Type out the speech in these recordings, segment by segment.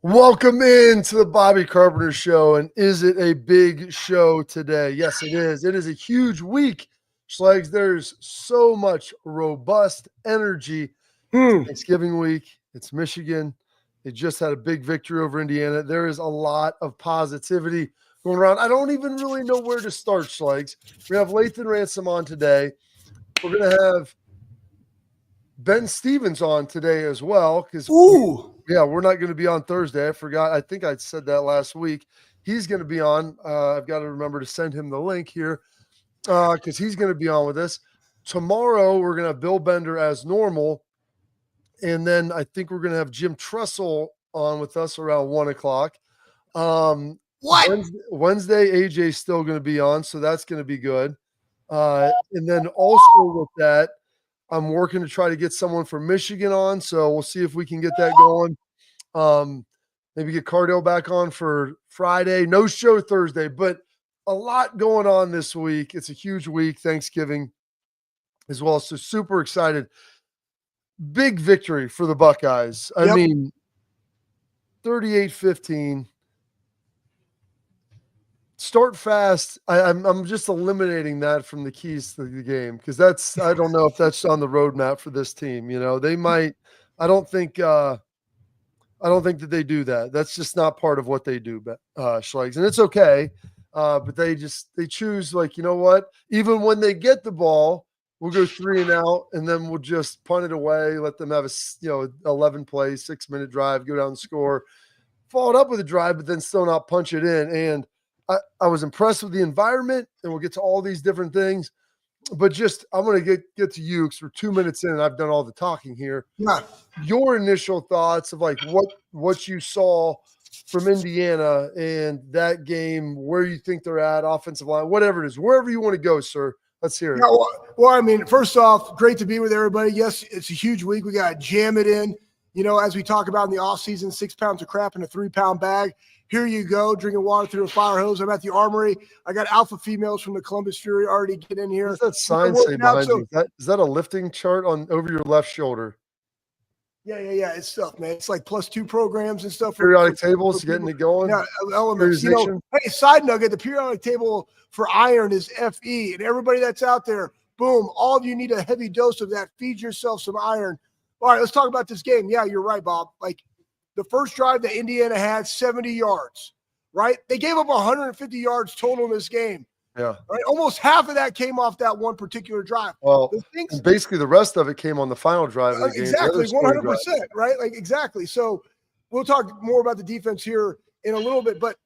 Welcome in to the Bobby Carpenter Show. And is it a big show today? Yes, it is. It is a huge week, Schlegs. There's so much robust energy. Thanksgiving week. It's Michigan. They just had a big victory over Indiana. There is a lot of positivity going around. I don't even really know where to start, Schlegs. We have Lathan Ransom on today. We're going to have Ben Stevens on today as well because we're not going to be on Thursday. I forgot. I think I said that last week. He's going to be on. I've got to remember to send him the link here because he's going to be on with us. Tomorrow, we're going to have Bill Bender as normal. And then I think we're going to have Jim Tressel on with us around 1 o'clock. Wednesday, AJ's still going to be on, so that's going to be good. And then also with that, I'm working to try to get someone from Michigan on, so we'll see if we can get that going. Maybe get Cardell back on for Friday. No show Thursday, but a lot going on this week. It's a huge week, Thanksgiving as well, so super excited. Big victory for the Buckeyes. I mean, 38-15. Start fast. I'm just eliminating that from the keys to the game because I don't know if that's on the roadmap for this team. You know, they might. I don't think that they do that. That's just not part of what they do, Schlegs, and it's okay. But they choose, like, you know what? Even when they get the ball, we'll go 3 and out, and then we'll just punt it away. Let them have 11 play, 6-minute drive, go down and score, follow it up with a drive, but then still not punch it in. And I was impressed with the environment, and we'll get to all these different things. But I'm going to get to you because we're 2 minutes in, and I've done all the talking here. Yeah. Your initial thoughts of like what you saw from Indiana and that game, where you think they're at, offensive line, whatever it is, wherever you want to go, sir. Let's hear it. Yeah, well, I mean, first off, great to be with everybody. Yes, it's a huge week. We got to jam it in. You know, as we talk about in the offseason, 6 pounds of crap in a 3-pound bag. Here you go, drinking water through a fire hose. I'm at the Armory. I got alpha females from the Columbus Fury already get in here. What does that sign say behind you? Is that a lifting chart over your left shoulder? Yeah. It's stuff, man. It's like +2 programs and stuff. Periodic tables, getting it going. Yeah, elements. You know, hey, side nugget, the periodic table for iron is Fe. And everybody that's out there, boom, all of you need a heavy dose of that. Feed yourself some iron. All right, let's talk about this game. Yeah, you're right, Bob. Like, the first drive that Indiana had, 70 yards, right? They gave up 150 yards total in this game. Yeah. Right? Almost half of that came off that one particular drive. Well, basically the rest of it came on the final drive of the game. Exactly, 100%, right? Like, exactly. So we'll talk more about the defense here in a little bit, but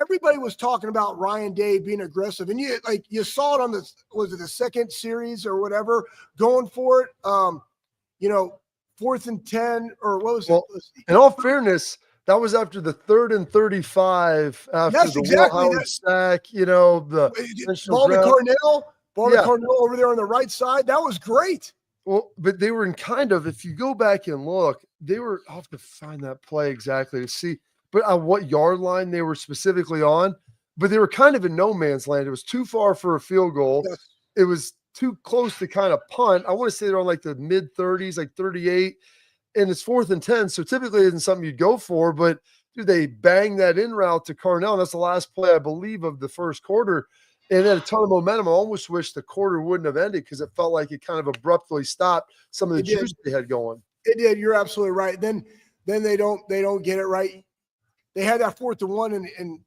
everybody was talking about Ryan Day being aggressive, and you saw it on the second series or whatever, going for it. 4th and 10, or what was it? In all fairness, that was after the 3rd and 35 after the Will Howard sack, the ball to Cornell over there on the right side. That was great. Well, but they were in if you go back and look, I'll have to find that play exactly to see, but on what yard line they were specifically on, but they were kind of in no man's land. It was too far for a field goal. Yes. It was too close to kind of punt. I want to say they're on like the mid-30s, like 38, and it's 4th and 10. So typically it isn't something you'd go for, but dude, they bang that in route to Cornell. That's the last play, I believe, of the first quarter. And then a ton of momentum. I almost wish the quarter wouldn't have ended because it felt like it kind of abruptly stopped some of the juice they had going. It did. You're absolutely right. Then they don't get it right. They had that 4th and 1, and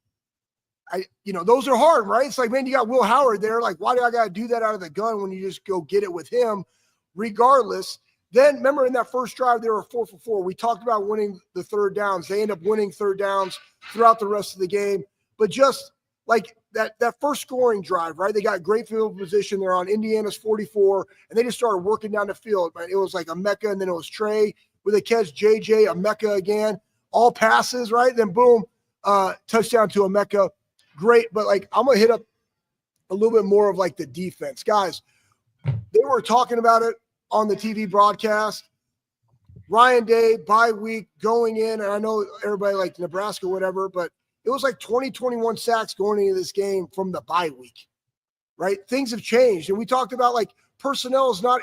those are hard, right? It's like, man, you got Will Howard there. Like, why do I got to do that out of the gun when you just go get it with him? Regardless, then remember in that first drive, they were 4 for 4. We talked about winning the third downs. They end up winning third downs throughout the rest of the game. But just like that first scoring drive, right? They got great field position. They're on Indiana's 44, and they just started working down the field. Right? It was like a Mecca, and then it was Trey with a catch, JJ, a Mecca again, all passes, right? Then boom, touchdown to a Mecca. Great, but like I'm gonna hit up a little bit more of like the defense. Guys, they were talking about it on the TV broadcast. Ryan Day, bye week, going in, and I know everybody like Nebraska, whatever, but it was like 21 sacks going into this game from the bye week, right? Things have changed, and we talked about like personnel is not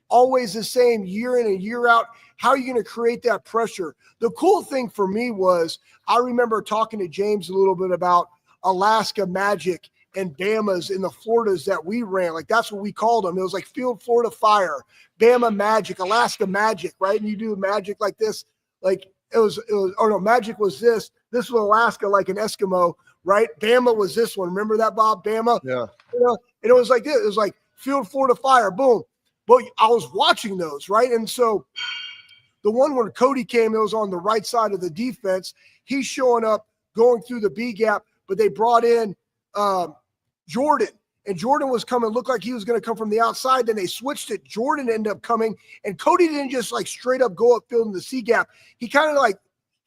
always the same year in and year out. How are you going to create that pressure? The cool thing for me was I remember talking to James a little bit about Alaska Magic and Bama's in the Floridas that we ran. Like, that's what we called them. It was like Field Florida Fire, Bama Magic, Alaska Magic, right? And you do Magic like this, like it was, oh no, Magic was this. This was Alaska, like an Eskimo, right? Bama was this one. Remember that, Bob? Bama? Yeah. You know, and it was like this. It was like Field Florida Fire, boom. But I was watching those, right? And so the one where Cody came, it was on the right side of the defense. He's showing up, going through the B gap, but they brought in Jordan. And Jordan was coming, looked like he was going to come from the outside. Then they switched it. Jordan ended up coming. And Cody didn't just like straight up go upfield in the C gap. He kind of like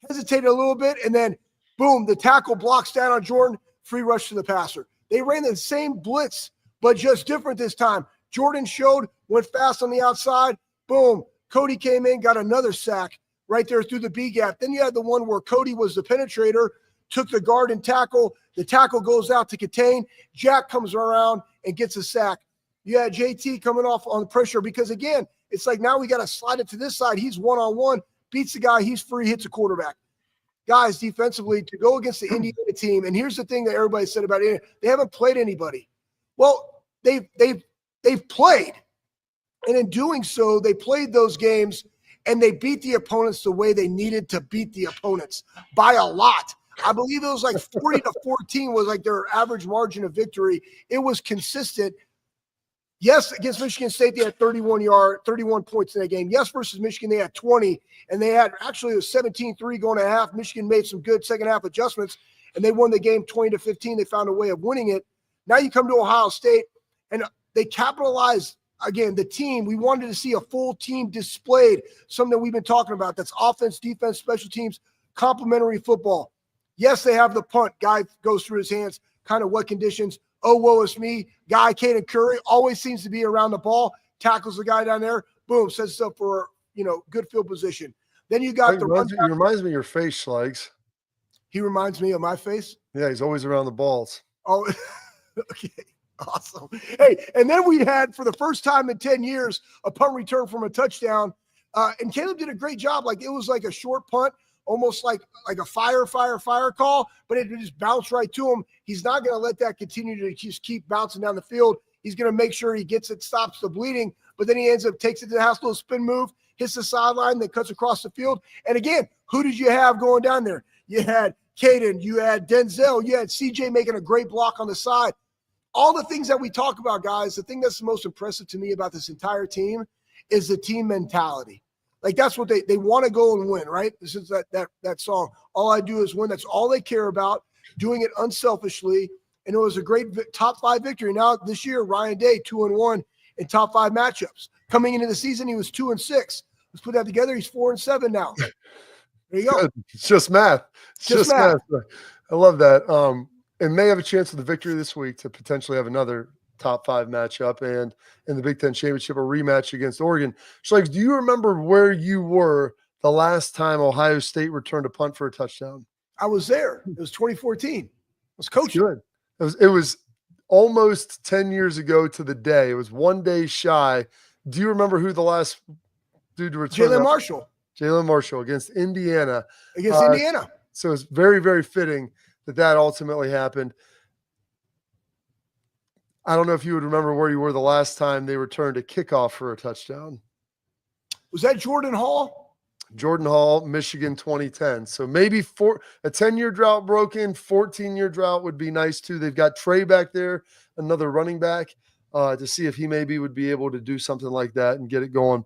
hesitated a little bit. And then, boom, the tackle blocks down on Jordan, free rush to the passer. They ran the same blitz, but just different this time. Jordan showed, went fast on the outside. Boom. Cody came in, got another sack right there through the B gap. Then you had the one where Cody was the penetrator, took the guard and tackle. The tackle goes out to contain. Jack comes around and gets a sack. You had JT coming off on pressure because, again, it's like now we got to slide it to this side. He's one-on-one, beats the guy. He's free, hits a quarterback. Guys, defensively, to go against the Indiana team, and here's the thing that everybody said about it, they haven't played anybody. Well, they've played. And in doing so, they played those games and they beat the opponents the way they needed to beat the opponents by a lot. I believe it was like 40-14 was like their average margin of victory. It was consistent. Yes, against Michigan State, they had 31 points in that game. Yes, versus Michigan, they had 20. And they had actually it was 17-3 going to half. Michigan made some good second half adjustments, and they won the game 20-15. They found a way of winning it. Now you come to Ohio State, and they capitalized. Again, the team, we wanted to see a full team displayed, something we've been talking about. That's offense, defense, special teams, complementary football. Yes, they have the punt. Guy goes through his hands, kind of what conditions. Oh, woe is me. Guy, Caden Curry, always seems to be around the ball, tackles the guy down there, boom, sets up for, good field position. Then you got He reminds me of your face, Schlegs. He reminds me of my face? Yeah, he's always around the balls. Oh, okay. Awesome. Hey, and then we had, for the first time in 10 years, a punt return from a touchdown. And Caleb did a great job. Like, it was like a short punt, almost like a fire call, but it just bounced right to him. He's not going to let that continue to just keep bouncing down the field. He's going to make sure he gets it, stops the bleeding, but then he ends up takes it to the house, little spin move, hits the sideline, then cuts across the field. And again, who did you have going down there? You had Caden, you had Denzel, you had CJ making a great block on the side. All the things that we talk about, guys, the thing that's the most impressive to me about this entire team is the team mentality. Like, that's what they want to go and win, right? This is that song. All I do is win. That's all they care about, doing it unselfishly. And it was a great top 5 victory. Now this year, Ryan Day, 2-1 in top 5 matchups. Coming into the season, he was 2-6. Let's put that together. He's 4-7 now. There you go. It's just math. It's just math. I love that. And may have a chance of the victory this week to potentially have another top 5 matchup, and in the Big Ten Championship, a rematch against Oregon. Schlegs, do you remember where you were the last time Ohio State returned a punt for a touchdown? I was there. It was 2014. I was coaching. Good. It was almost 10 years ago to the day. It was one day shy. Do you remember who the last dude to return? Jalen Marshall. Jalen Marshall against Indiana. Indiana. So it's very, very fitting that ultimately happened. I don't know if you would remember where you were the last time they returned a kickoff for a touchdown. Was that Jordan Hall? Jordan Hall, Michigan 2010. So maybe a 10-year drought broken, 14-year drought would be nice too. They've got Trey back there, another running back, to see if he maybe would be able to do something like that and get it going.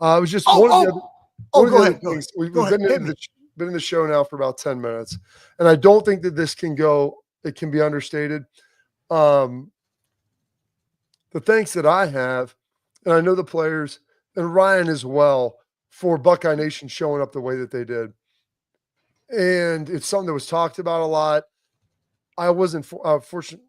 It was just one of the other things. We've been in the show now for about 10 minutes, and I don't think that this can go. It can be understated. The thanks that I have, and I know the players and Ryan as well, for Buckeye Nation showing up the way that they did. And it's something that was talked about a lot. I wasn't fortunate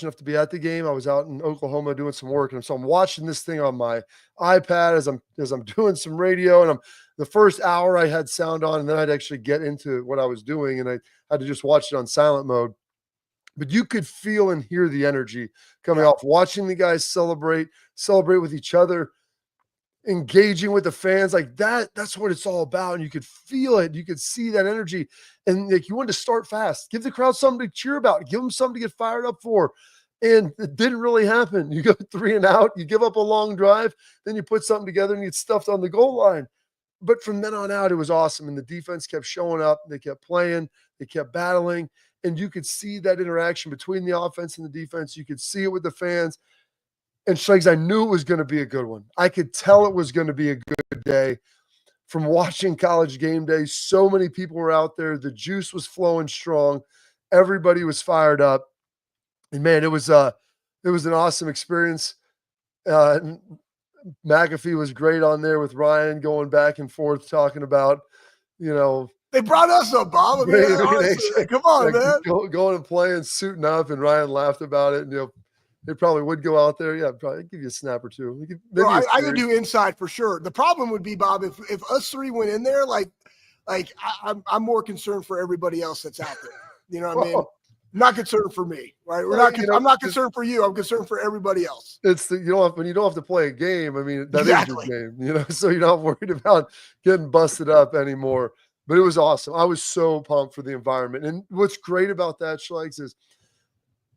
enough to be at the game. I was out in Oklahoma doing some work, and so I'm watching this thing on my iPad as I'm doing some radio. And the first hour I had sound on, and then I'd actually get into what I was doing, and I had to just watch it on silent mode. But you could feel and hear the energy coming off, watching the guys celebrate with each other. engaging with the fans like that. That's what it's all about. And you could feel it. You could see that energy. And like, you wanted to start fast, give the crowd something to cheer about, give them something to get fired up for. And it didn't really happen. You go 3 and out, you give up a long drive, then you put something together and you get stuffed on the goal line. But from then on out, it was awesome. And the defense kept showing up. They kept playing. They kept battling. And you could see that interaction between the offense and the defense. You could see it with the fans. And Schlegels, I knew it was going to be a good one. I could tell it was going to be a good day. From watching College Game Day, so many people were out there. The juice was flowing strong. Everybody was fired up. And, man, it was an awesome experience. McAfee was great on there with Ryan going back and forth talking about, They brought us up, Bob. I mean, honestly, come on, man. Going and playing, suiting up, and Ryan laughed about it. And, they probably would go out there. Yeah, probably give you a snap or two. I could do inside for sure. The problem would be, Bob, if us three went in there, I'm more concerned for everybody else that's out there. You know what I mean? Not concerned for me, right? I'm not concerned for you. I'm concerned for everybody else. It's when you don't have to play a game. I mean, that exactly. is your game, so you're not worried about getting busted up anymore. But it was awesome. I was so pumped for the environment. And what's great about that, Schlegels, is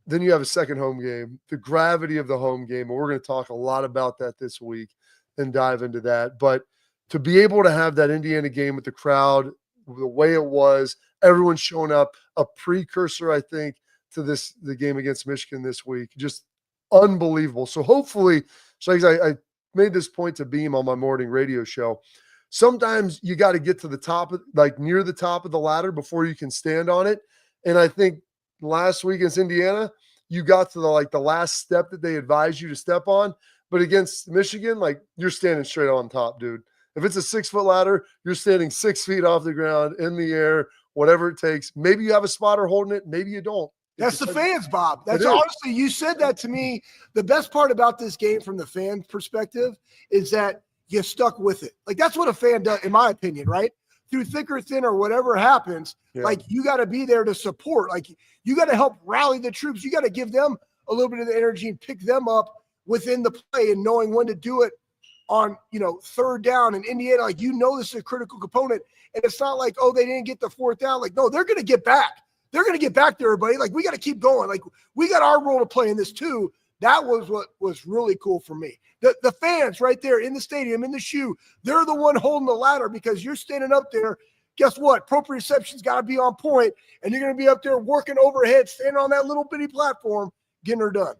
then you have a second home game, the gravity of the home game. And we're going to talk a lot about that this week and dive into that. But to be able to have that Indiana game with the crowd, the way it was, everyone showing up, a precursor, I think, to the game against Michigan this week, just unbelievable. So hopefully, I made this point to Beam on my morning radio show. Sometimes you got to get to the top, near the top of the ladder before you can stand on it. And I think last week against Indiana, you got to the last step that they advised you to step on. But against Michigan, you're standing straight on top, dude. If it's a 6-foot ladder, you're standing 6 feet off the ground, in the air, whatever it takes. Maybe you have a spotter holding it. Maybe you don't. That's the fans, Bob. That's honestly, you said that to me. The best part about this game from the fan perspective is that you stuck with it. That's what a fan does, in my opinion, right? Through thick or thin or whatever happens, you got to be there to support. You got to help rally the troops. You got to give them a little bit of the energy and pick them up within the play and knowing when to do it on, third down. In Indiana, this is a critical component. And it's not they didn't get the fourth down. No, they're going to get back. They're going to get back there, everybody. We got to keep going. We got our role to play in this too. That was what was really cool for me. The fans right there in the stadium, in the shoe, they're the one holding the ladder because you're standing up there. Guess what? Proprioception's got to be on point, and you're going to be up there working overhead, standing on that little bitty platform, getting her done.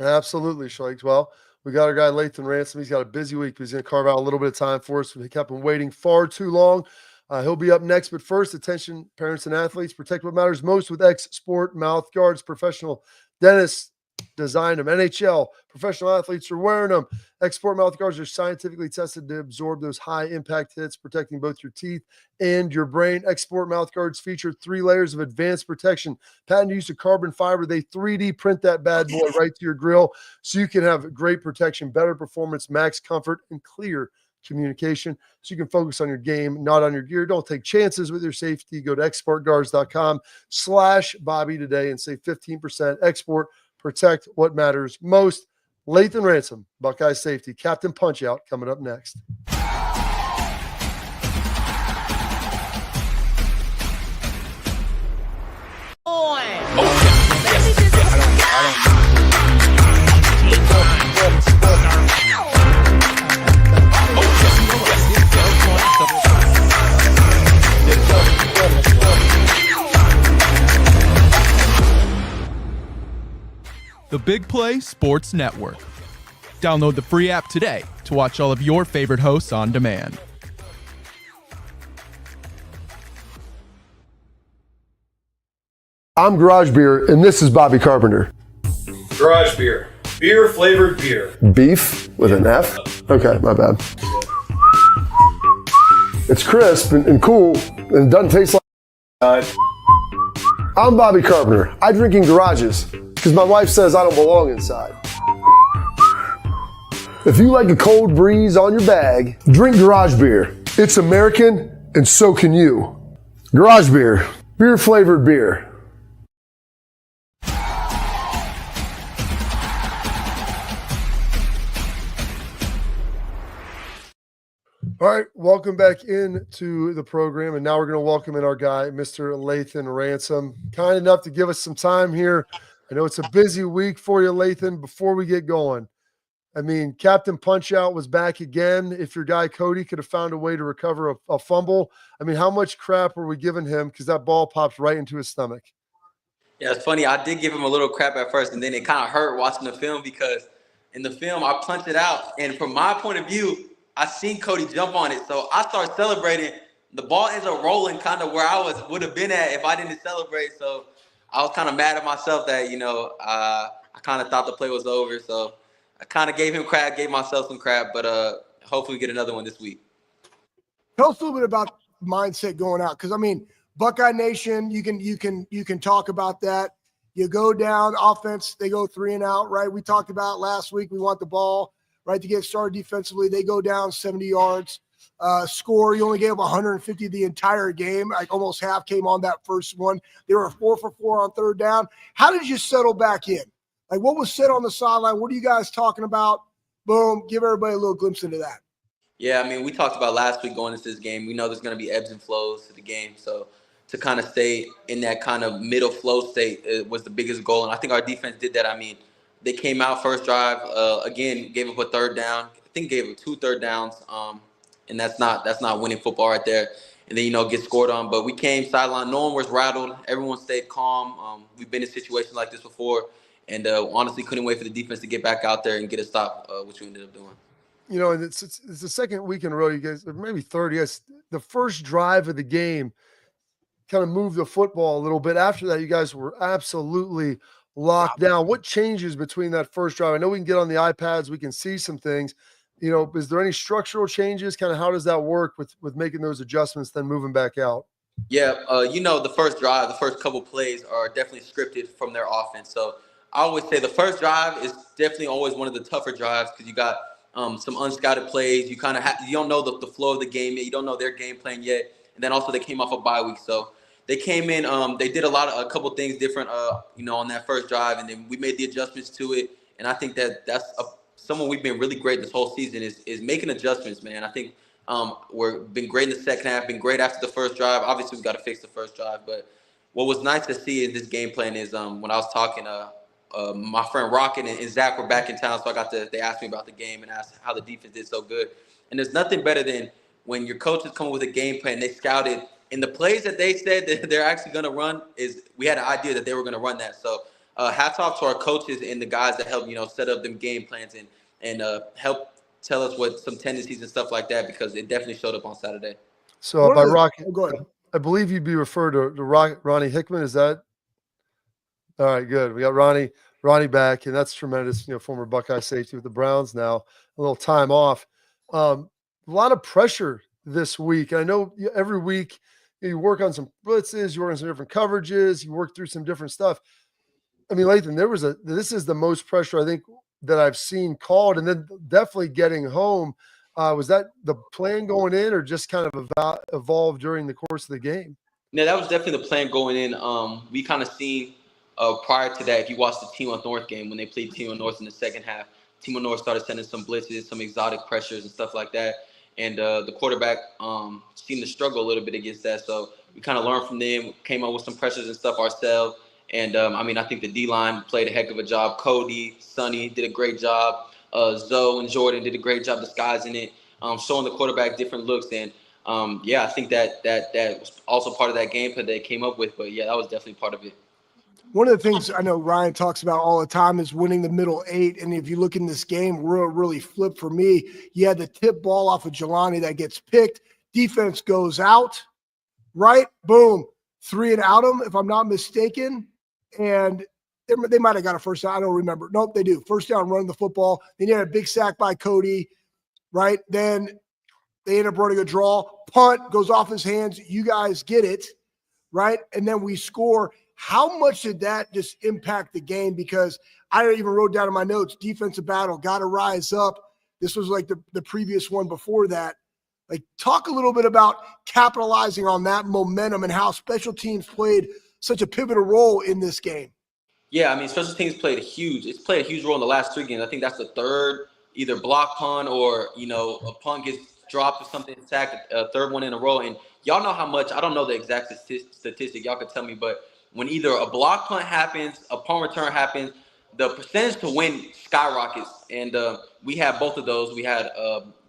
Absolutely, Schlegels. Well, we got our guy Lathan Ransom. He's got a busy week, but he's going to carve out a little bit of time for us. We kept him waiting far too long. He'll be up next, but first, attention, parents and athletes, protect what matters most with X Sport mouth guards. Professional dentists designed them. NHL professional athletes are wearing them. X Sport mouth guards are scientifically tested to absorb those high impact hits, protecting both your teeth and your brain. X Sport mouth guards feature 3 layers of advanced protection. Patented use of carbon fiber. They 3D print that bad boy right to your grill so you can have great protection, better performance, max comfort, and clear communication so you can focus on your game, not on your gear. Don't take chances with your safety. Go to exportguards.com/Bobby today and save 15%. Export, protect what matters most. Lathan Ransom, Buckeye safety. Captain Punch Out coming up next. The Big Play Sports Network. Download the free app today to watch all of your favorite hosts on demand. I'm Garage Beer, and this is Bobby Carpenter. Garage Beer. Beer-flavored beer. Beef with an F? Okay, my bad. It's crisp and cool, and it doesn't taste like... I'm Bobby Carpenter. I drink in garages because my wife says I don't belong inside. If you like a cold breeze on your bag, drink Garage Beer. It's American, and so can you. Garage Beer. Beer-flavored beer. All right, welcome back into the program, and now we're going to welcome in our guy, Mr. Lathan Ransom. Kind enough to give us some time here. I know it's a busy week for you, Lathan. Before we get going, I mean, Captain Punch-Out was back again. If your guy Cody could have found a way to recover a fumble, I mean, how much crap were we giving him because that ball popped right into his stomach? Yeah, it's funny. I did give him a little crap at first, and then it kind of hurt watching the film because in the film I punched it out, and from my point of view, I seen Cody jump on it, so I started celebrating. The ball ends up rolling kind of where I would have been at if I didn't celebrate. So I was kind of mad at myself that I kind of thought the play was over. So I kind of gave him crap, gave myself some crap, but hopefully we get another one this week. Tell us a little bit about mindset going out, because I mean, Buckeye Nation, you can talk about that. You go down offense, they go 3 and out, right? We talked about last week. We want the ball, right, to get started defensively. They go down 70 yards. Score, you only gave them 150 the entire game. Like almost half came on that first one. They were 4 for 4 on third down. How did you settle back in? Like what was said on the sideline? What are you guys talking about? Boom, give everybody a little glimpse into that. Yeah, I mean, we talked about last week going into this game. We know there's going to be ebbs and flows to the game. So to kind of stay in that kind of middle flow state was the biggest goal. And I think our defense did that. I mean, they came out first drive, again, gave up a third down. I think gave up 2 third downs. And that's not winning football right there. And then, get scored on. But we came sideline. No one was rattled. Everyone stayed calm. We've been in situations like this before. And honestly, couldn't wait for the defense to get back out there and get a stop, which we ended up doing. And it's the second week in a row, you guys, or maybe third. Yes, the first drive of the game kind of moved the football a little bit. After that, you guys were absolutely locked down. What changes between that first drive? I know we can get on the iPads, we can see some things. Is there any structural changes? Kind of how does that work with making those adjustments, then moving back out? Yeah, the first drive, the first couple plays are definitely scripted from their offense. So I always say the first drive is definitely always one of the tougher drives because you got some unscouted plays. You kind of you don't know the flow of the game yet. You don't know their game plan yet. And then also they came off a bye week, so they came in. They did a couple things different, on that first drive, and then we made the adjustments to it. And I think that's someone we've been really great this whole season is making adjustments, man. I think we've been great in the second half, been great after the first drive. Obviously, we've got to fix the first drive, but what was nice to see in this game plan is when I was talking my friend Rocket and Zach were back in town, so they asked me about the game and asked how the defense did so good. And there's nothing better than when your coaches come up with a game plan, they scouted, and the plays that they said that they're actually going to run we had an idea that they were going to run that. So hats off to our coaches and the guys that help, set up them game plans and help tell us what some tendencies and stuff like that, because it definitely showed up on Saturday. So by Rocket, go ahead. I believe you'd be referred to Ronnie Hickman. Is that? All right, good. We got Ronnie back, and that's tremendous. Former Buckeye safety with the Browns now, a little time off. A lot of pressure this week. I know every week you work on some blitzes, you work on some different coverages, you work through some different stuff. I mean, Lathan, this is the most pressure I think that I've seen called, and then definitely getting home. Was that the plan going in, or just kind of evolved during the course of the game? Yeah, that was definitely the plan going in. We kind of seen prior to that, if you watched the T1 North game, when they played T1 North in the second half, T1 North started sending some blitzes, some exotic pressures and stuff like that. And the quarterback seemed to struggle a little bit against that. So we kind of learned from them, came up with some pressures and stuff ourselves. And, I think the D-line played a heck of a job. Cody, Sonny did a great job. Zoe and Jordan did a great job disguising it, showing the quarterback different looks. And, I think that was also part of that game plan they came up with. But, yeah, that was definitely part of it. One of the things I know Ryan talks about all the time is winning the middle 8. And if you look in this game, really flipped for me. You had the tip ball off of Jelani that gets picked. Defense goes out, right? Boom. 3 and out them, if I'm not mistaken. And they might have got a first down. I don't remember. Nope, they do. First down, running the football. Then you had a big sack by Cody, right? Then they end up running a draw. Punt goes off his hands. You guys get it, right? And then we score. How much did that just impact the game? Because I even wrote down in my notes, defensive battle, got to rise up. This was like the previous one before that. Like, talk a little bit about capitalizing on that momentum and how special teams played such a pivotal role in this game. Yeah, special teams played a huge role in the last 3 games. I think that's the third either block punt or, a punt gets dropped or something, sacked, third one in a row. And y'all know how much, I don't know the exact statistic, y'all can tell me, but when either a block punt happens, a punt return happens, the percentage to win skyrockets. And we had both of those. We had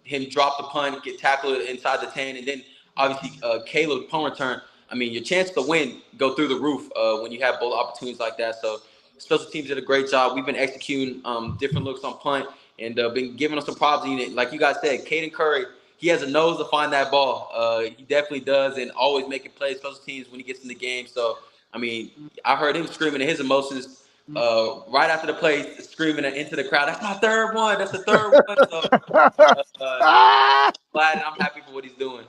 him drop the punt, get tackled inside the 10, and then obviously Caleb punt return. I mean, your chance to win go through the roof when you have both opportunities like that. So special teams did a great job. We've been executing different looks on punt and been giving us some props. Like you guys said, Caden Curry, he has a nose to find that ball. He definitely does, and always making plays, special teams when he gets in the game. So, I mean, I heard him screaming at his emotions right after the play, screaming into the crowd, "That's my third one. That's the third one." So, glad, and I'm happy for what he's doing.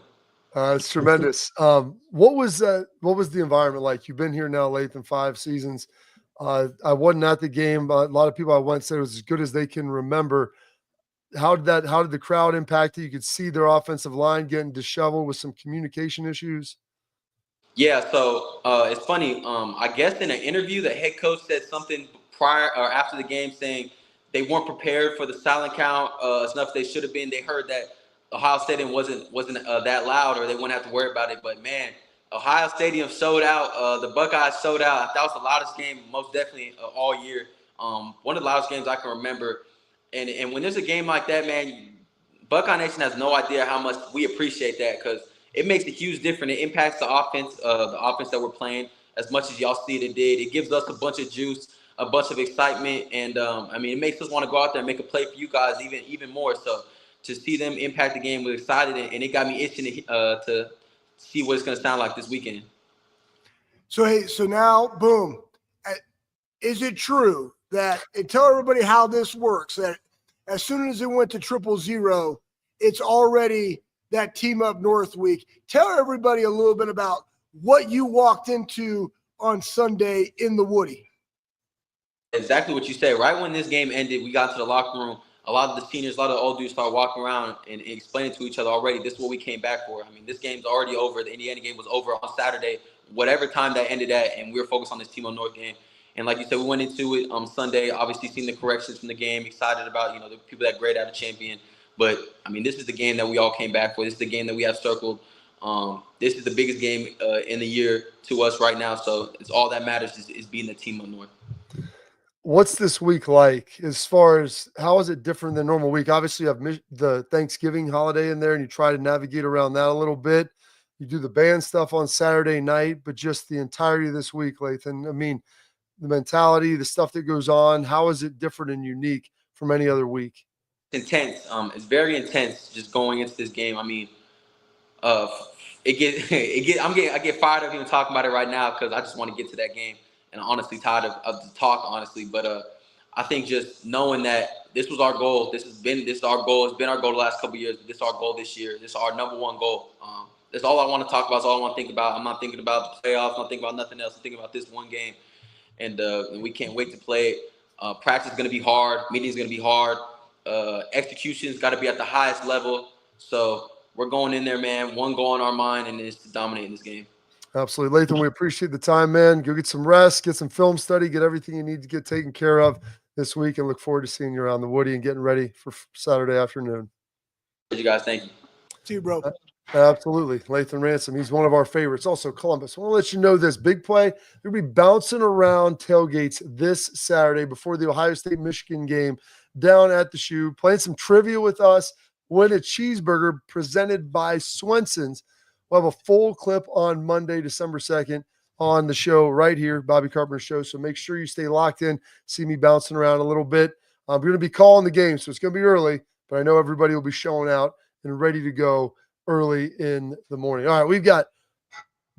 It's tremendous. What was the environment like? You've been here now, Lathan, 5 seasons. I wasn't at the game. A lot of people I went said it was as good as they can remember. How did the crowd impact it? You could see their offensive line getting disheveled with some communication issues. Yeah, so it's funny. I guess in an interview, the head coach said something prior or after the game saying they weren't prepared for the silent count as enough as they should have been. They heard that Ohio Stadium wasn't that loud, or they wouldn't have to worry about it. But man, Ohio Stadium sold out. The Buckeyes sold out. That was the loudest game, most definitely all year. One of the loudest games I can remember. And when there's a game like that, man, Buckeye Nation has no idea how much we appreciate that, because it makes a huge difference. It impacts the offense that we're playing as much as y'all see it did. It gives us a bunch of juice, a bunch of excitement, and I mean, it makes us want to go out there and make a play for you guys even more. So to see them impact the game, we're excited, and it got me itching to see what it's going to sound like this weekend. So now, boom. Is it true that, and tell everybody how this works, that as soon as it went to 000, it's already that Team Up North week? Tell everybody a little bit about what you walked into on Sunday in the Woody. Exactly what you said. Right when this game ended, we got to the locker room. A lot of the seniors, a lot of the old dudes started walking around and explaining to each other already, this is what we came back for. I mean, this game's already over. The Indiana game was over on Saturday, whatever time that ended at, and we were focused on this Team Up North game. And like you said, we went into it on Sunday, obviously seeing the corrections from the game, excited about, the people that grade out a champion. But, I mean, this is the game that we all came back for. This is the game that we have circled. This is the biggest game in the year to us right now. So it's all that matters is beating the Team Up North. What's this week like as far as how is it different than normal week? Obviously, you have the Thanksgiving holiday in there, and you try to navigate around that a little bit. You do the band stuff on Saturday night, but just the entirety of this week, Lathan, I mean, the mentality, the stuff that goes on, how is it different and unique from any other week? Intense. It's very intense just going into this game. I mean, I get fired up even talking about it right now, because I just want to get to that game, and I'm honestly tired of the talk, honestly. But I think just knowing that this was our goal, this is our goal. It's been our goal the last couple of years. This is our goal this year. This is our number one goal. That's all I want to talk about. It's all I want to think about. I'm not thinking about the playoffs. I'm not thinking about nothing else. I'm thinking about this one game, and we can't wait to play it. Practice is going to be hard. Meeting is going to be hard. Execution's got to be at the highest level. So we're going in there, man. One goal in our mind, and it's to dominate in this game. Absolutely. Lathan, we appreciate the time, man. Go get some rest, get some film study, get everything you need to get taken care of this week, and look forward to seeing you around the Woody and getting ready for Saturday afternoon. You guys, thank you. See you, bro. Absolutely. Lathan Ransom, he's one of our favorites. Also, Columbus. I want to let you know this big play. We'll be bouncing around tailgates this Saturday before the Ohio State-Michigan game down at the Shoe, playing some trivia with us, win a cheeseburger presented by Swenson's. We'll have a full clip on Monday, December 2nd on the show right here, Bobby Carpenter Show. So make sure you stay locked in, see me bouncing around a little bit. We're going to be calling the game, so it's going to be early, but I know everybody will be showing out and ready to go early in the morning. All right, we've got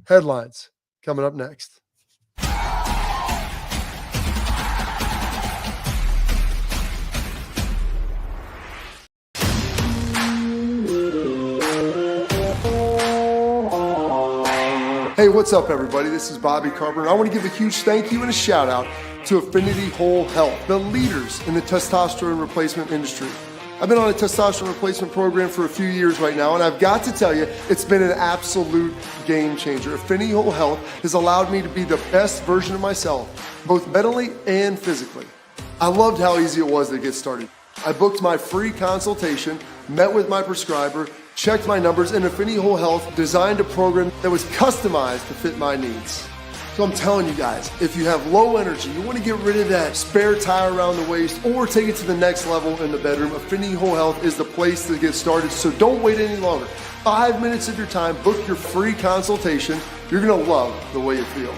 headlines coming up next. Hey, what's up, everybody? This is Bobby Carpenter. I want to give a huge thank you and a shout out to Affinity Whole Health, the leaders in the testosterone replacement industry. I've been on a testosterone replacement program for a few years right now, and I've got to tell you, it's been an absolute game changer. Affinity Whole Health has allowed me to be the best version of myself, both mentally and physically. I loved how easy it was to get started. I booked my free consultation, met with my prescriber, checked my numbers, and Affinity Whole Health designed a program that was customized to fit my needs. So I'm telling you guys, if you have low energy, you want to get rid of that spare tire around the waist or take it to the next level in the bedroom, Affinity Whole Health is the place to get started. So don't wait any longer. 5 minutes of your time, book your free consultation. You're going to love the way you feel.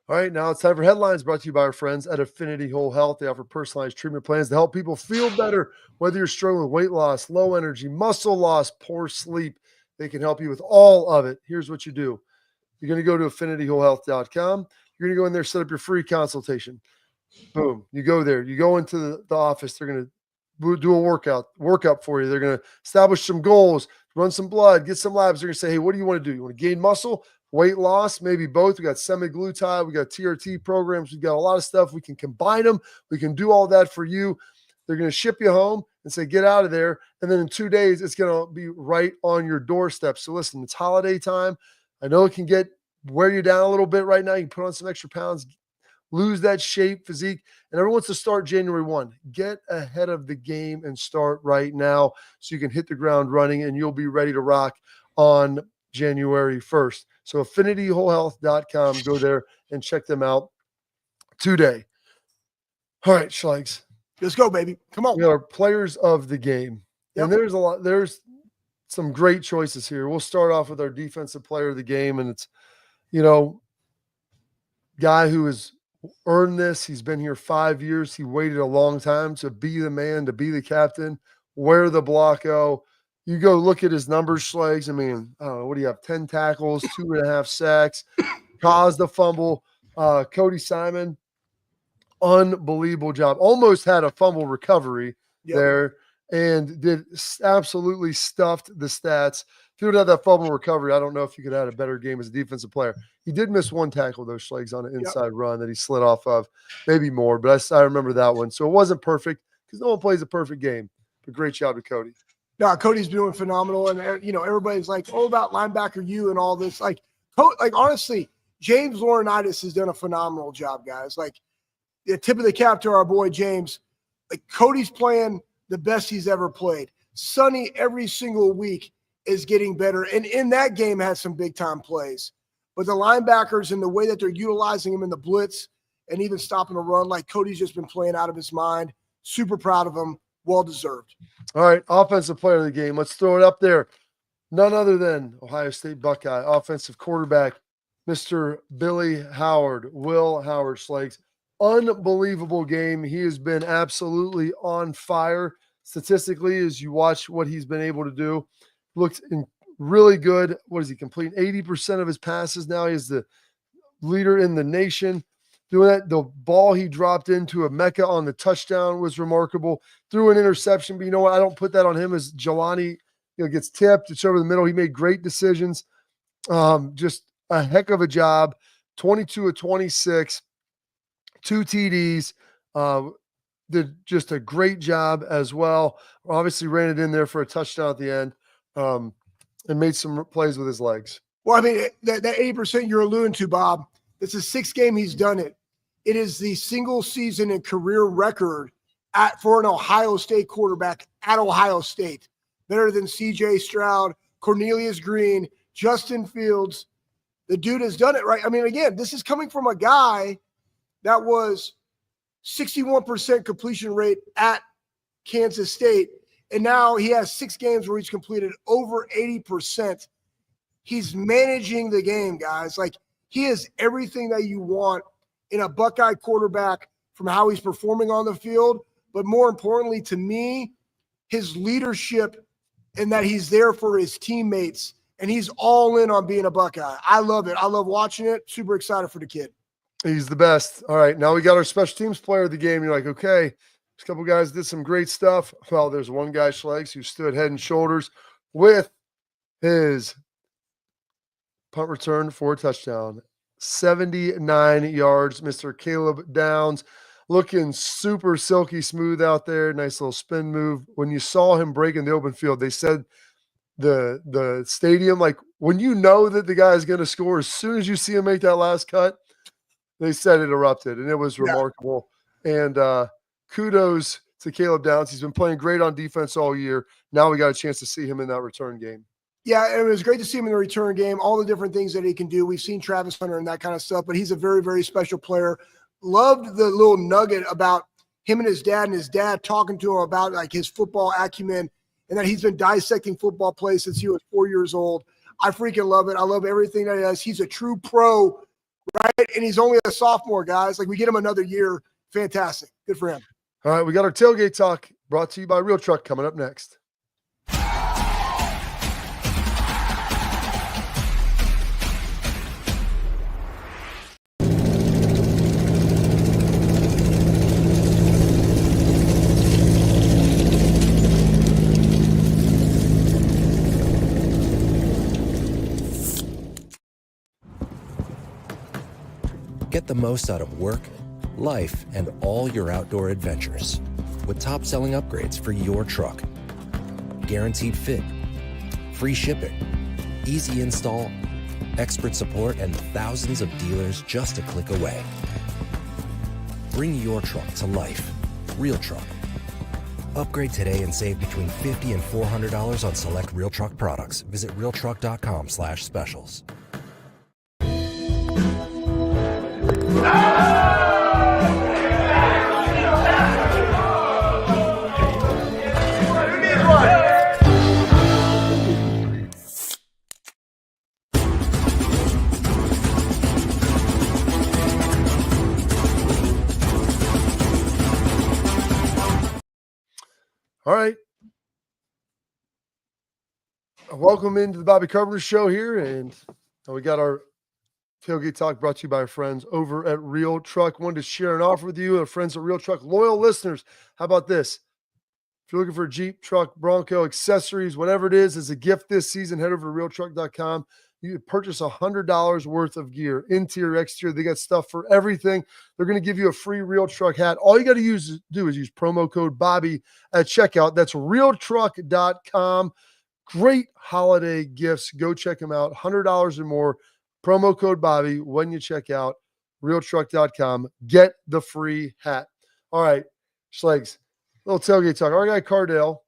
All right, now it's time for headlines brought to you by our friends at Affinity Whole Health. They offer personalized treatment plans to help people feel better, whether you're struggling with weight loss, low energy, muscle loss, poor sleep. They can help you with all of it. Here's what you do. You're going to go to affinityWholeHealth.com. You're going to go in there, set up your free consultation. Boom. You go there. You go into the office. They're going to do a workup for you. They're going to establish some goals, run some blood, get some labs. They're going to say, hey, what do you want to do? You want to gain muscle? Weight loss, maybe both. We got semaglutide, we got TRT programs, we got a lot of stuff. We can combine them. We can do all that for you. They're going to ship you home and say, get out of there. And then in 2 days, it's going to be right on your doorstep. So listen, it's holiday time. I know it can wear you down a little bit right now. You can put on some extra pounds, lose that shape, physique, and everyone wants to start January 1. Get ahead of the game and start right now so you can hit the ground running and you'll be ready to rock on January 1st. So affinityWholeHealth.com. Go there and check them out today. All right, Schlegs. Let's go, baby. Come on. We got our players of the game. Yep. And there's some great choices here. We'll start off with our defensive player of the game. And it's, guy who has earned this. He's been here 5 years. He waited a long time to be the man, to be the captain, wear the blocko. You go look at his numbers, Schlegs. I mean, I don't know, what do you have? 10 tackles, 2.5 sacks, caused a fumble. Cody Simon, unbelievable job. Almost had a fumble recovery there and absolutely stuffed the stats. If he would have that fumble recovery, I don't know if you could have had a better game as a defensive player. He did miss one tackle, though, Schlegs, on an inside run that he slid off of, maybe more, but I remember that one. So it wasn't perfect because no one plays a perfect game, but great job to Cody. No, Cody's doing phenomenal, and everybody's like, "Oh, about linebacker you and all this." Like honestly, James Laurinaitis has done a phenomenal job, guys. Like, the tip of the cap to our boy James. Like, Cody's playing the best he's ever played. Sonny every single week is getting better, and in that game has some big time plays. But the linebackers and the way that they're utilizing him in the blitz and even stopping the run, like Cody's just been playing out of his mind. Super proud of him. Well deserved. All right, offensive player of the game. Let's throw it up there. None other than Ohio State Buckeye offensive quarterback, Mr. Billy Howard, Will Howard, Schlegs. Unbelievable game. He has been absolutely on fire statistically as you watch what he's been able to do. Looked really good. What is he completing? 80% of his passes now. He's the leader in the nation. Doing that, the ball he dropped into a Mecca on the touchdown was remarkable. Threw an interception, but you know what? I don't put that on him as Jelani gets tipped. It's over the middle. He made great decisions. Just a heck of a job. 22 of 26, 2 TDs. Did just a great job as well. Obviously ran it in there for a touchdown at the end and made some plays with his legs. Well, I mean, that 80% you're alluding to, Bob, it's the 6th game he's done it. It is the single season and career record for an Ohio State quarterback at Ohio State. Better than C.J. Stroud, Cornelius Green, Justin Fields. The dude has done it, right? I mean, again, this is coming from a guy that was 61% completion rate at Kansas State, and now he has 6 games where he's completed over 80%. He's managing the game, guys. Like, he is everything that you want in a Buckeye quarterback from how he's performing on the field, but more importantly to me, his leadership and that he's there for his teammates, and he's all in on being a Buckeye. I love it. I love watching it. Super excited for the kid. He's the best. All right, now we got our special teams player of the game. You're like, okay, there's a couple guys did some great stuff. Well, there's one guy, Schlegs, who stood head and shoulders with his punt return for a touchdown. 79 yards, Mr. Caleb Downs, looking super silky smooth out there. Nice little spin move. When you saw him break in the open field, they said the stadium. Like when you know that the guy is going to score, as soon as you see him make that last cut, they said it erupted, and it was remarkable. And kudos to Caleb Downs. He's been playing great on defense all year. Now we got a chance to see him in that return game. Yeah, it was great to see him in the return game, all the different things that he can do. We've seen Travis Hunter and that kind of stuff, but he's a very, very special player. Loved the little nugget about him and his dad talking to him about like his football acumen and that he's been dissecting football plays since he was 4 years old. I freaking love it. I love everything that he does. He's a true pro, right? And he's only a sophomore, guys. Like we get him another year. Fantastic. Good for him. All right, we got our tailgate talk brought to you by Real Truck coming up next. Get the most out of work, life, and all your outdoor adventures with top-selling upgrades for your truck. Guaranteed fit, free shipping, easy install, expert support, and thousands of dealers just a click away. Bring your truck to life. Real Truck. Upgrade today and save between $50 and $400 on select Real Truck products. Visit realtruck.com/specials. All right. Welcome into the Bobby Carpenter Show here, and we got our tailgate talk brought to you by our friends over at Real Truck. Wanted to share an offer with you, our friends at Real Truck, loyal listeners. How about this? If you're looking for a Jeep, truck, Bronco, accessories, whatever it is, as a gift this season, head over to realtruck.com. You can purchase $100 worth of gear, interior, exterior. They got stuff for everything. They're going to give you a free Real Truck hat. All you got to do is use promo code Bobby at checkout. That's realtruck.com. Great holiday gifts. Go check them out. $100 or more. Promo code Bobby when you check out. Realtruck.com. Get the free hat. All right, Schlegs, little tailgate talk. Our guy Cardell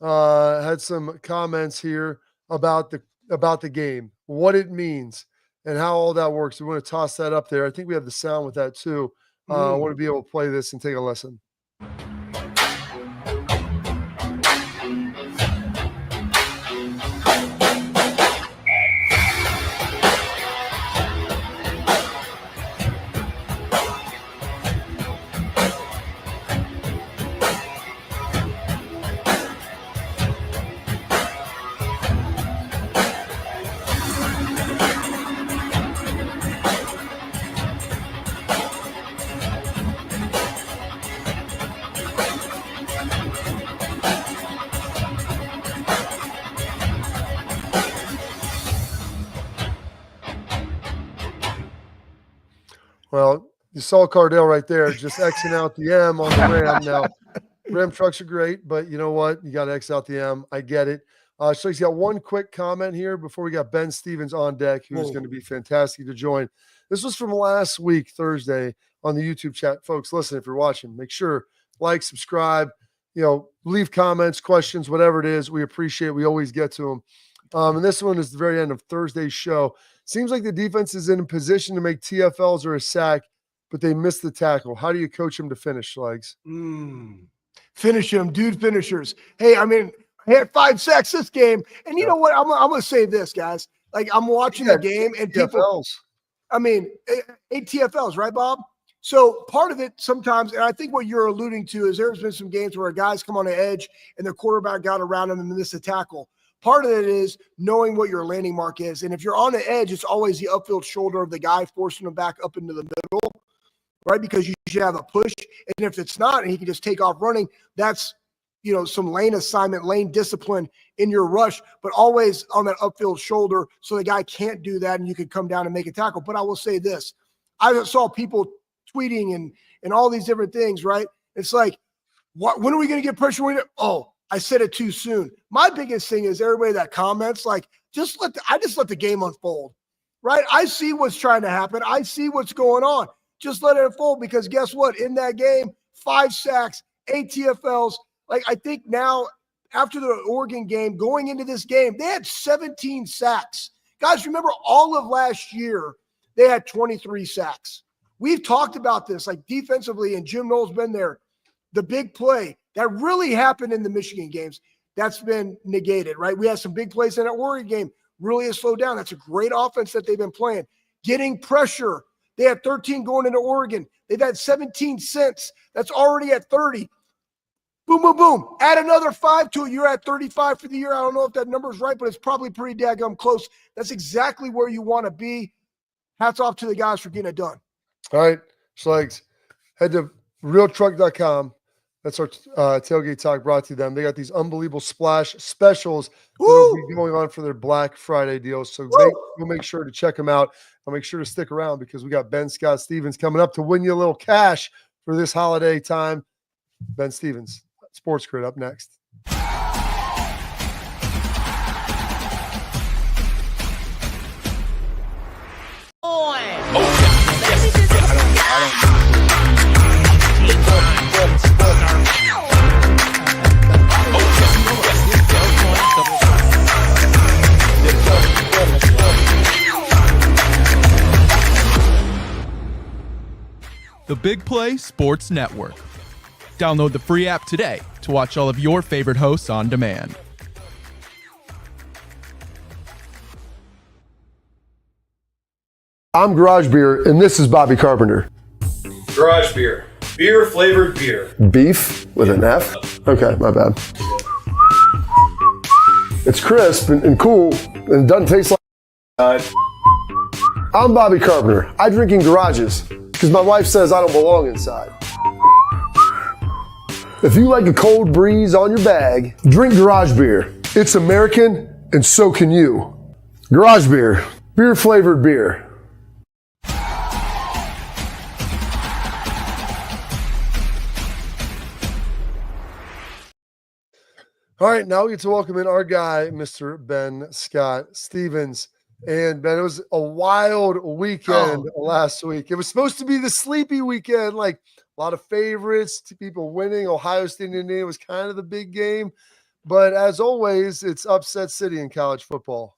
had some comments here about the game, what it means, and how all that works. We want to toss that up there. I think we have the sound with that too. I want to be able to play this and take a listen. Well, you saw Cardell right there, just Xing out the M on the Ram. Now, Ram trucks are great, but you know what? You got to X out the M. I get it. So he's got one quick comment here before we got Ben Stevens on deck, who's going to be fantastic to join. This was from last week, Thursday, on the YouTube chat. Folks, listen, if you're watching, make sure, like, subscribe, leave comments, questions, whatever it is. We appreciate it. We always get to them. And this one is the very end of Thursday's show. Seems like the defense is in a position to make TFLs or a sack, but they missed the tackle. How do you coach them to finish, Schlegs? Finish them, dude, finishers. Hey, I mean, I had 5 sacks this game. And you know what? I'm going to say this, guys. Like, I'm watching the game and people – 8 TFLs, right, Bob? So part of it sometimes, and I think what you're alluding to is there's been some games where guys come on the edge and the quarterback got around them and missed a tackle. Part of it is knowing what your landing mark is. And if you're on the edge, it's always the upfield shoulder of the guy forcing him back up into the middle, right? Because you should have a push. And if it's not, and he can just take off running, that's, some lane assignment, lane discipline in your rush, but always on that upfield shoulder so the guy can't do that and you can come down and make a tackle. But I will say this. I saw people tweeting and all these different things, right? It's like, when are we going to get pressure? I said it too soon. My biggest thing is everybody that comments, like, I just let the game unfold, right? I see what's trying to happen. I see what's going on. Just let it unfold, because guess what? In that game, 5 sacks, 8 TFLs. Like, I think now after the Oregon game, going into this game, they had 17 sacks. Guys, remember all of last year, they had 23 sacks. We've talked about this, like defensively, and Jim Knowles been there. The big play that really happened in the Michigan games, that's been negated, right? We had some big plays in that Oregon game, really has slowed down. That's a great offense that they've been playing. Getting pressure. They had 13 going into Oregon. They've had 17 since. That's already at 30. Boom, boom, boom. Add another 5 to it. You're at 35 for the year. I don't know if that number is right, but it's probably pretty daggum close. That's exactly where you want to be. Hats off to the guys for getting it done. All right, Schlegs, head to realtruck.com. That's our tailgate talk brought to them. They got these unbelievable splash specials that will be going on for their Black Friday deals. So we'll make sure to check them out. I'll make sure to stick around, because we got Ben Scott Stevens coming up to win you a little cash for this holiday time. Ben Stevens, Sports Grid, up next. The Big Play Sports Network. Download the free app today to watch all of your favorite hosts on demand. I'm Garage Beer, and this is Bobby Carpenter. Garage beer. Beer flavored beer. Beef with an F? Okay, my bad. It's crisp and cool, and it doesn't taste like... I'm Bobby Carpenter. I drink in garages because my wife says I don't belong inside. If you like a cold breeze on your bag, drink Garage Beer. It's American, and so can you. Garage Beer. Beer flavored beer. All right, now we get to welcome in our guy, Mr. Ben Scott Stevens. And Ben, it was a wild weekend last week. It was supposed to be the sleepy weekend, like a lot of favorites, people winning. Ohio State and Indiana was kind of the big game. But as always, it's upset city in college football.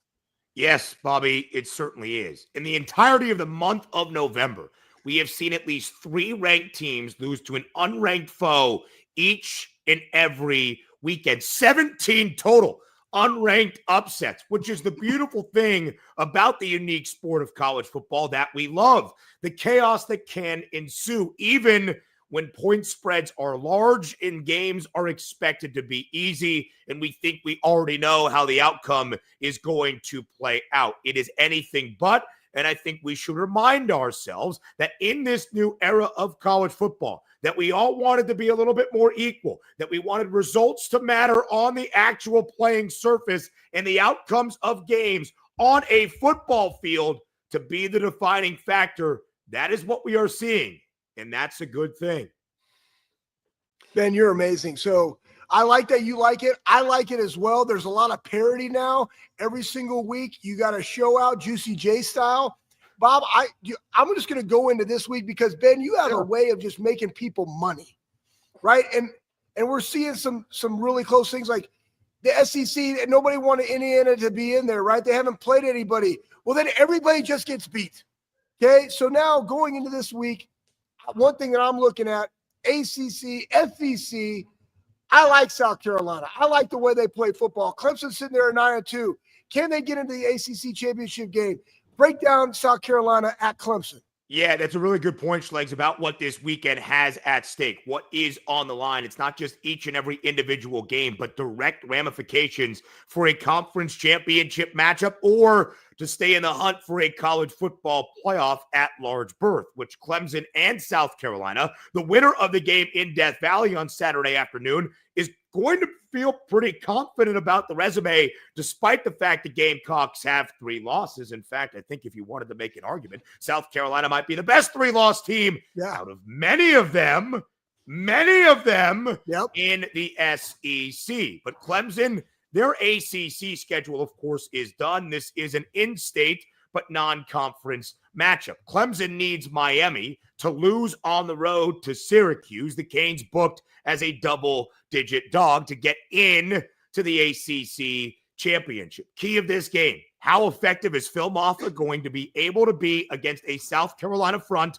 Yes, Bobby, it certainly is. In the entirety of the month of November, we have seen at least 3 ranked teams lose to an unranked foe each and every weekend. 17 total unranked upsets, which is the beautiful thing about the unique sport of college football that we love. The chaos that can ensue, even when point spreads are large and games are expected to be easy, and we think we already know how the outcome is going to play out. It is anything but, and I think we should remind ourselves that in this new era of college football, that we all wanted to be a little bit more equal, that we wanted results to matter on the actual playing surface and the outcomes of games on a football field to be the defining factor. That is what we are seeing, and that's a good thing. Ben, you're amazing. So I like that you like it. I like it as well. There's a lot of parity now. Every single week, you got a show out, Juicy J style. Bob, I'm just going to go into this week because, Ben, you have a way of just making people money, right? And we're seeing some really close things like the SEC. Nobody wanted Indiana to be in there, right? They haven't played anybody. Well, then everybody just gets beat, okay? So now going into this week, one thing that I'm looking at, ACC, FEC, I like South Carolina. I like the way they play football. Clemson's sitting there at 9-2. Can they get into the ACC championship game? Break down South Carolina at Clemson. Yeah, that's a really good point, Schlegs, about what this weekend has at stake, what is on the line. It's not just each and every individual game, but direct ramifications for a conference championship matchup or to stay in the hunt for a college football playoff at large berth, which Clemson and South Carolina, the winner of the game in Death Valley on Saturday afternoon, is going to feel pretty confident about the resume, despite the fact the Gamecocks have 3 losses. In fact, I think if you wanted to make an argument, South Carolina might be the best 3-loss team out of many of them many of them Yep. in the SEC. But Clemson, their ACC schedule, of course, is done. This is an in-state but non-conference matchup. Clemson needs Miami to lose on the road to Syracuse. The Canes booked as a double-digit dog to get in to the ACC championship. Key of this game, how effective is Phil Maffa going to be able to be against a South Carolina front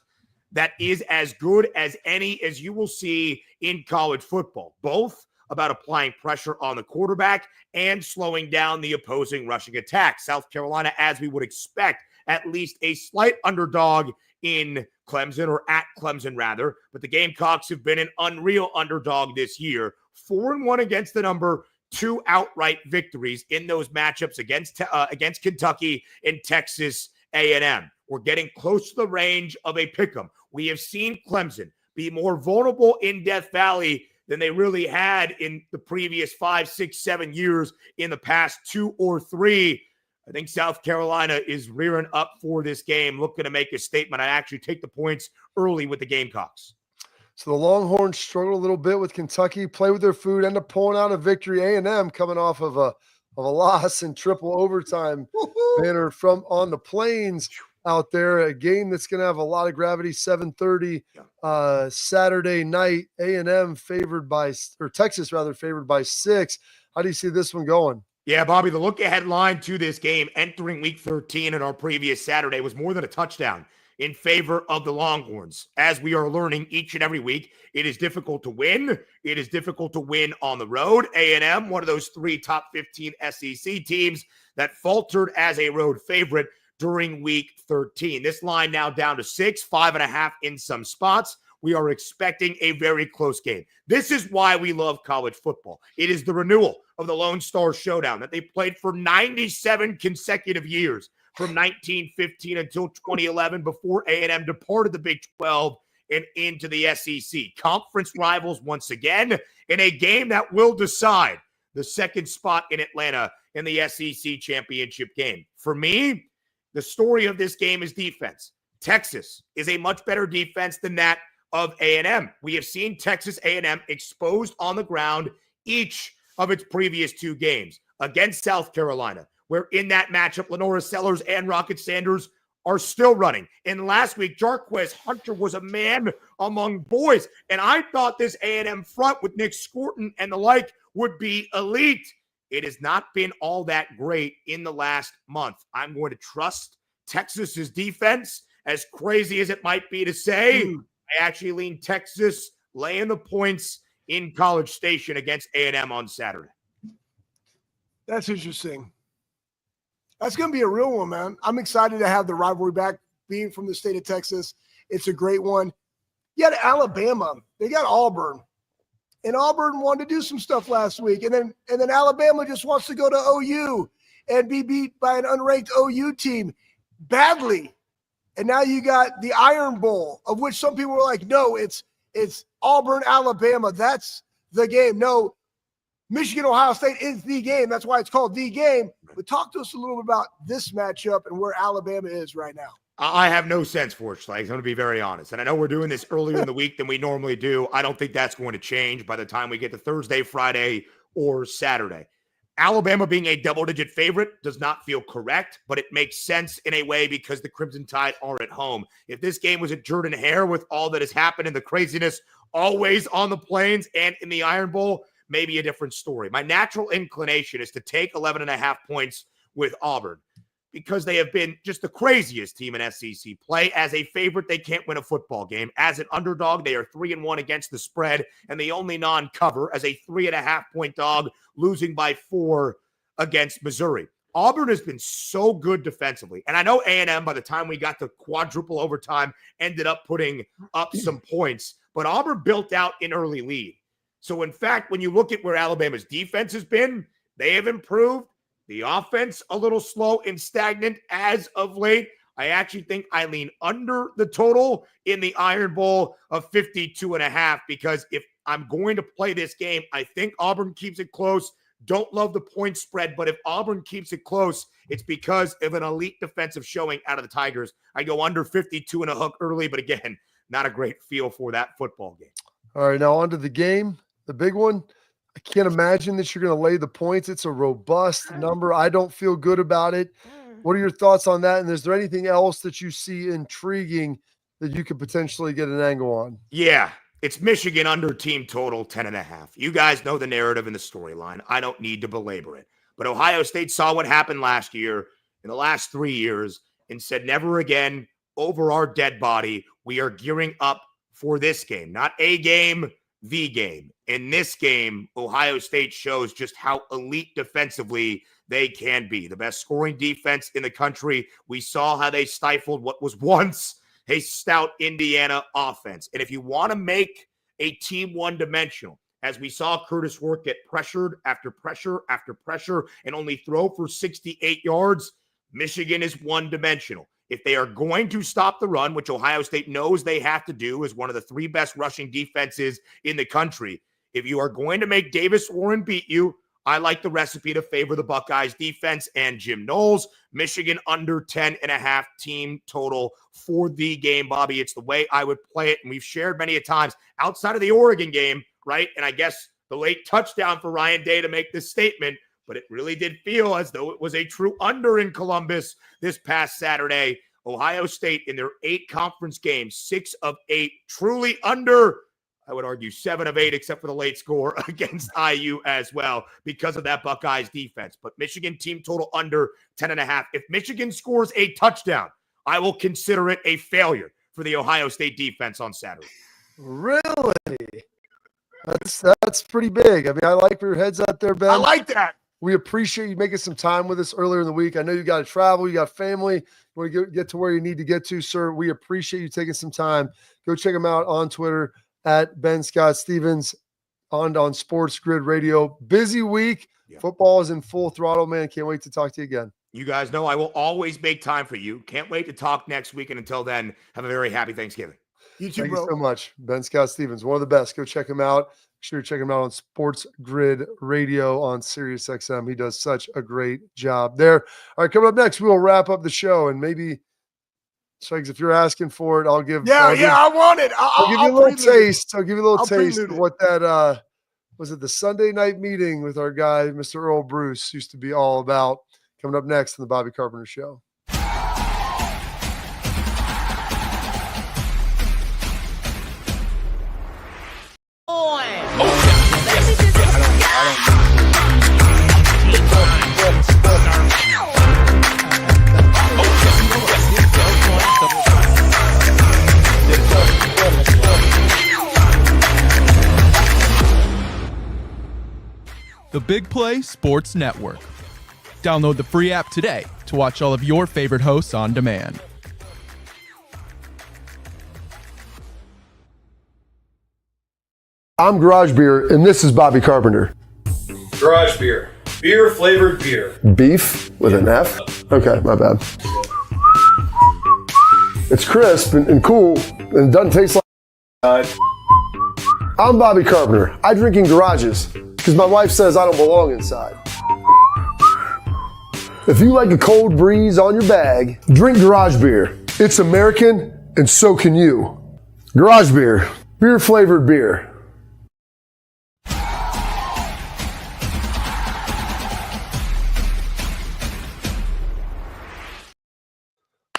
that is as good as any as you will see in college football, both about applying pressure on the quarterback and slowing down the opposing rushing attack. South Carolina, as we would expect, at least a slight underdog in Clemson, or at Clemson rather, but the Gamecocks have been an unreal underdog this year. 4-1 against the number, 2 outright victories in those matchups against Kentucky and Texas A&M. We're getting close to the range of a pick'em. We have seen Clemson be more vulnerable in Death Valley than they really had in the previous 5, 6, 7 years in the past 2 or 3. I think South Carolina is rearing up for this game, looking to make a statement. I actually take the points early with the Gamecocks. So the Longhorns struggle a little bit with Kentucky, play with their food, end up pulling out a victory. A&M coming off of a loss in triple overtime banner from on the Plains out there. A game that's going to have a lot of gravity. 7:30 Saturday night. A&M favored by, or Texas rather, favored by 6. How do you see this one going? Yeah, Bobby, the look-ahead line to this game entering Week 13 in our previous Saturday was more than a touchdown in favor of the Longhorns. As we are learning each and every week, it is difficult to win. It is difficult to win on the road. A&M, one of those 3 top 15 SEC teams that faltered as a road favorite during Week 13. This line now down to 6, 5.5 in some spots. We are expecting a very close game. This is why we love college football. It is the renewal of the Lone Star Showdown that they played for 97 consecutive years, from 1915 until 2011, before A&M departed the Big 12 and into the SEC. Conference rivals once again in a game that will decide the second spot in Atlanta in the SEC championship game. For me, the story of this game is defense. Texas is a much better defense than that of A&M. We have seen Texas A&M exposed on the ground each of its previous 2 games against South Carolina, where in that matchup, Lenora Sellers and Rocket Sanders are still running. And last week, Jarquez Hunter was a man among boys. And I thought this A&M front with Nick Scorton and the like would be elite. It has not been all that great in the last month. I'm going to trust Texas's defense, as crazy as it might be to say. I actually lean Texas laying the points in College Station against A&M on Saturday. That's interesting. That's going to be a real one, man. I'm excited to have the rivalry back, being from the state of Texas. It's a great one. You had Alabama. They got Auburn. And Auburn wanted to do some stuff last week. And then Alabama just wants to go to OU and be beat by an unranked OU team badly. And now you got the Iron Bowl, of which some people were like, no, it's Auburn, Alabama. That's the game. No, Michigan, Ohio State is the game. That's why it's called the game. But talk to us a little bit about this matchup and where Alabama is right now. I have no sense for it, Schlegel. I'm going to be very honest. And I know we're doing this earlier in the week than we normally do. I don't think that's going to change by the time we get to Thursday, Friday, or Saturday. Alabama being a double-digit favorite does not feel correct, but it makes sense in a way because the Crimson Tide are at home. If this game was at Jordan Hare with all that has happened and the craziness always on the Plains and in the Iron Bowl, maybe a different story. My natural inclination is to take 11.5 points with Auburn because they have been just the craziest team in SEC play. As a favorite, they can't win a football game. As an underdog, they are 3-1 against the spread and the only non-cover as a 3.5-point dog, losing by 4 against Missouri. Auburn has been so good defensively. And I know A&M, by the time we got to quadruple overtime, ended up putting up some points. But Auburn built out an early lead. So, in fact, when you look at where Alabama's defense has been, they have improved. The offense a little slow and stagnant as of late. I actually think I lean under the total in the Iron Bowl of 52.5 because if I'm going to play this game, I think Auburn keeps it close. Don't love the point spread, but if Auburn keeps it close, it's because of an elite defensive showing out of the Tigers. I go under 52 and a hook early, but again, not a great feel for that football game. All right, now on to the game, the big one. I can't imagine that you're going to lay the points. It's a robust number. I don't feel good about it. What are your thoughts on that? And is there anything else that you see intriguing that you could potentially get an angle on? Yeah, it's Michigan under team total 10.5. You guys know the narrative and the storyline. I don't need to belabor it. But Ohio State saw what happened last year, in the last 3 years, and said, never again over our dead body. We are gearing up for this game, not a game, the game. In this game, Ohio State shows just how elite defensively they can be. The best scoring defense in the country. We saw how they stifled what was once a stout Indiana offense. And if you want to make a team one-dimensional, as we saw Curtis Work get pressured after pressure after pressure and only throw for 68 yards, Michigan is one-dimensional. If they are going to stop the run, which Ohio State knows they have to do as one of the 3 best rushing defenses in the country, if you are going to make Davis Warren beat you, I like the recipe to favor the Buckeyes defense and Jim Knowles. Michigan under 10.5 team total for the game, Bobby. It's the way I would play it. And we've shared many a times outside of the Oregon game, right? And I guess the late touchdown for Ryan Day to make this statement, but it really did feel as though it was a true under in Columbus this past Saturday. Ohio State in their 8 conference games, 6 of 8, truly under. I would argue 7 of 8, except for the late score against IU as well, because of that Buckeyes defense. But Michigan team total under 10.5. If Michigan scores a touchdown, I will consider it a failure for the Ohio State defense on Saturday. Really? That's pretty big. I mean, I like where your head's out there, Ben. I like that. We appreciate you making some time with us earlier in the week. I know you got to travel, you got family, you want to get to where you need to get to, sir. We appreciate you taking some time. Go check him out on Twitter at Ben Scott Stevens on Sports Grid Radio. Busy week. Yeah. Football is in full throttle, man. Can't wait to talk to you again. You guys know I will always make time for you. Can't wait to talk next week. And until then, have a very happy Thanksgiving. You too, Thank bro. you so much. Ben Scott Stevens, one of the best. Go check him out. Make sure you check him out on Sports Grid Radio on Sirius XM. He does such a great job there. All right, coming up next, we'll wrap up the show. And maybe, Schlegel, if you're asking for it, I'll give. I want it. I'll give you a little taste. I'll give you a little taste of what that was it the Sunday night meeting with our guy, Mr. Earl Bruce, used to be all about. Coming up next on the Bobby Carpenter Show. The Big Play Sports Network. Download the free app today to watch all of your favorite hosts on demand. I'm Garage Beer, and this is Bobby Carpenter. Garage Beer. Beer flavored beer. Beef with an F? Okay, my bad. It's crisp and cool, and it doesn't taste like... I'm Bobby Carpenter. I drink in garages because my wife says I don't belong inside. If you like a cold breeze on your bag, drink Garage Beer. It's American, and so can you. Garage Beer. Beer flavored beer.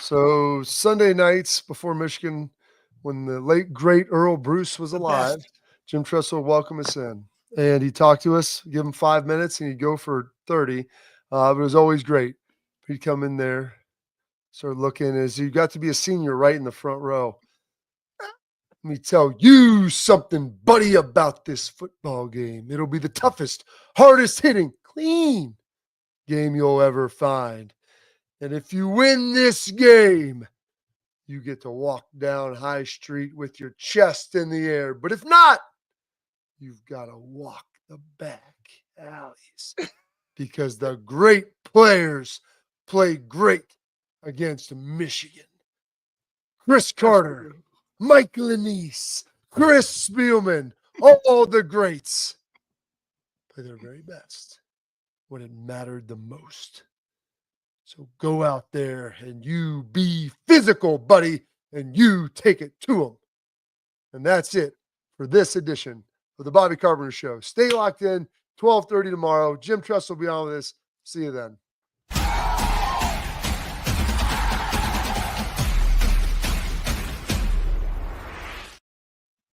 So Sunday nights before Michigan, when the late, great Earl Bruce was alive, Jim Tressel would welcome us in. And he'd talk to us, give him 5 minutes, and he'd go for 30. But it was always great. He'd come in there, start looking as you got to be a senior right in the front row. Let me tell you something, buddy, about this football game. It'll be the toughest, hardest hitting, clean game you'll ever find. And if you win this game, you get to walk down High Street with your chest in the air. But if not, you've got to walk the back alleys because the great players play great against Michigan. Chris Carter, Mike Lanise, Chris Spielman, all the greats play their very best when it mattered the most. So go out there and you be physical, buddy, and you take it to them. And that's it for this edition of the Bobby Carpenter Show. Stay locked in. 12:30 tomorrow. Jim Trust will be on with us. See you then.